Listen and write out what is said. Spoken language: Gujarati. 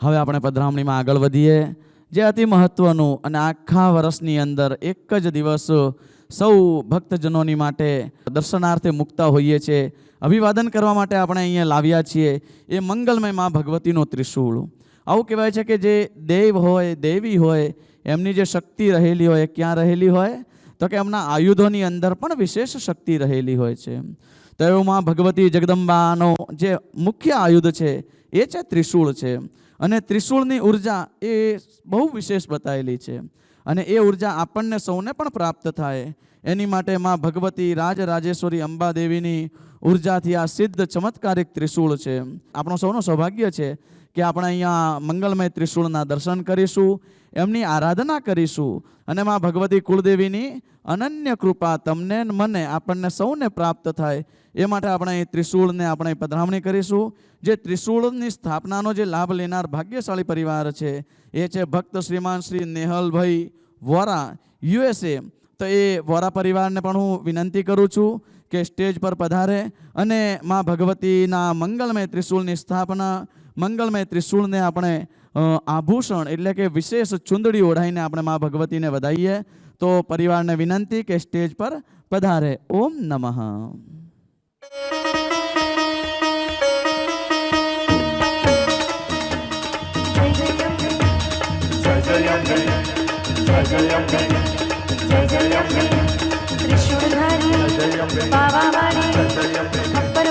હવે આપણે પધરામણીમાં આગળ વધીએ, જે અતિ મહત્વનું અને આખા વર્ષની અંદર એક જ દિવસ સૌ ભક્તજનોની માટે દર્શનાર્થે મૂકતા હોઈએ છીએ, અભિવાદન કરવા માટે આપણે અહીંયા લાવ્યા છીએ, એ મંગલમય મા ભગવતીનો ત્રિશૂળ. આવું કહેવાય છે કે જે દેવ હોય, દેવી હોય, એમની જે શક્તિ રહેલી હોય ક્યાં રહેલી હોય? તો કે એમના આયુધોની અંદર પણ વિશેષ શક્તિ રહેલી હોય છે. તો એવું મા ભગવતી જગદંબાનો જે મુખ્ય આયુધ છે એ છે ત્રિશૂળ છે. અને ત્રિશૂળની ઉર્જા એ બહુ વિશેષ બતાવેલી છે. અને એ ઉર્જા આપણને સૌને પણ પ્રાપ્ત થાય એની માટે મા ભગવતી રાજરાજેશ્વરી અંબા દેવીની ઉર્જાથી આ સિદ્ધ ચમત્કારિક ત્રિશૂળ છે. આપણો સૌનું સૌભાગ્ય છે કે આપણે અહીંયા મંગલમય ત્રિશૂળના દર્શન કરીશું, એમની આરાધના કરીશું અને મા ભગવતી કુળદેવીની અનન્ય કૃપા તમને મને આપણને સૌને પ્રાપ્ત થાય એ માટે આપણે અહીં ત્રિશૂળને આપણે પધરામણી કરીશું. જે ત્રિશૂળની સ્થાપનાનો જે લાભ લેનાર ભાગ્યશાળી પરિવાર છે એ છે ભક્ત શ્રીમાન શ્રી નેહલભાઈ વોરા, USA. તો એ વોરા પરિવારને પણ હું વિનંતી કરું છું કે સ્ટેજ પર પધારે અને મા ભગવતીના મંગલમય ત્રિશૂળની સ્થાપના, મંગલમય ત્રિશૂળને આપણે આભૂષણ એટલે કે વિશેષ ચુંદડી ઓઢાઈને આપણે મા ભગવતીને વધાવીએ. તો પરિવારને વિનંતી કે સ્ટેજ પર પધારે. ઓમ નમઃ. ત્રિશૂળધારી પાવાવાળી